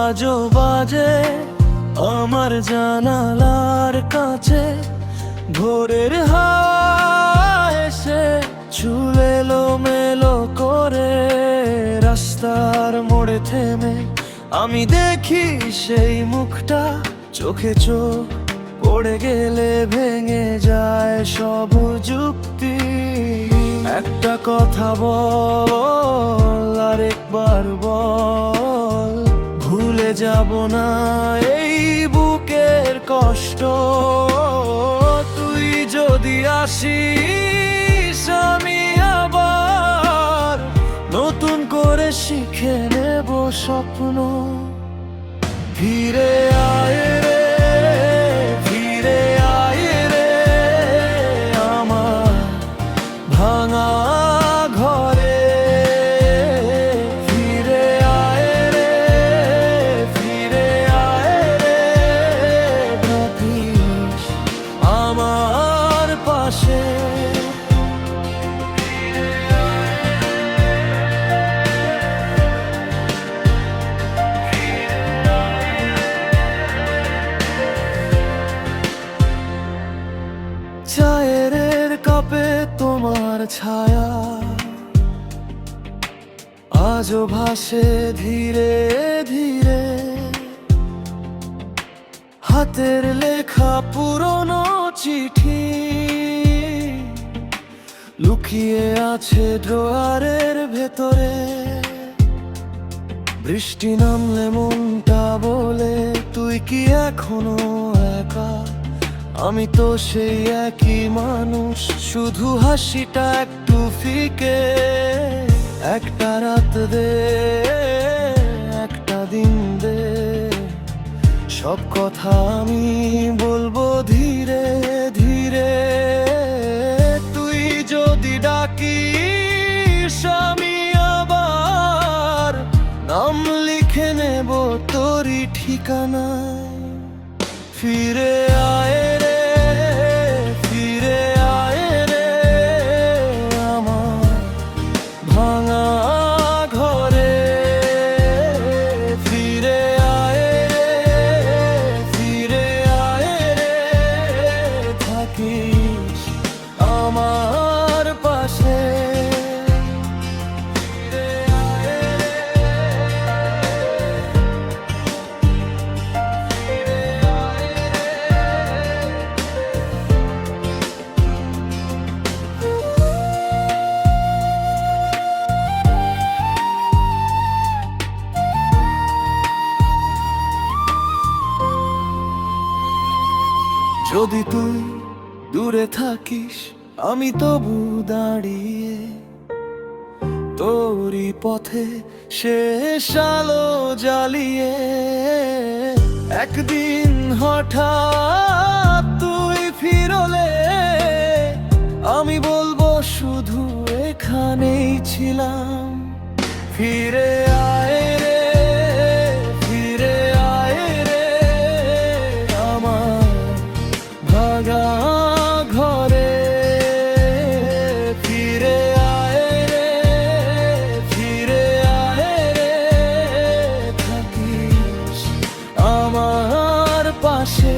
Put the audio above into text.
আজও বাজে আমার জানালার কাছে, ভোরের হাওয়া এসে চুল এলোমেলো করে রাস্তার মোড়ে থেমে আমি দেখি সেই মুখটা, চোখে চোখ পড়ে গেলে ভেঙে যায় সব যুক্তি। একটা কথা বল, আরেকবার বল, ভুলে যাব না এই বুকের কষ্ট। তুই যদি আসিস আমি আবার নতুন করে শিখে নেব স্বপ্ন। ফিরে আয় রে, ফিরে আয় রে আমার ভাঙা ঘরে। ফিরে আয় রে, ফিরে আয় রে, থাকিস আমার পাশে। চায়ের কাপে তোমার ছায়া আজও ভাসে ধীরে ধীরে, হাতের লেখা পুরনো চিঠি লুকিয়ে আছে ড্রয়ারের ভেতরে। বৃষ্টি নামলে মনটা বলে তুই কি এখনো একা? আমি তো সেই একই মানুষ, শুধু হাসিটা একটু ফিকে। একটা রাত দে, একটা দিন দে, সব কথা আমি বলবো ধীরে ধীরে। তুই যদি ডাকিস আমি আবার নাম লিখে নেব তোরই ঠিকানায়। ফিরে আয় রে, ফিরে আয় রে আমার ভাঙা ঘরে। ফিরে আয় রে, ফিরে আয় রে, থাকিস আমার পাশে। ফিরে আয় রে, যদি তুই দূরে থাকিস আমি তবু দাঁড়িয়ে তোরই পথে শেষ আলো জ্বালিয়ে। একদিন হঠাৎ তুই ফিরলে আমি বলবো শুধু এখানেই ছিলাম। ফিরে আয় রে, ফিরে আয় রে আমার ভাঙা ঘরে। ফিরে আয় রে, ফিরে আয় রে, থাকিস আমার পাশে।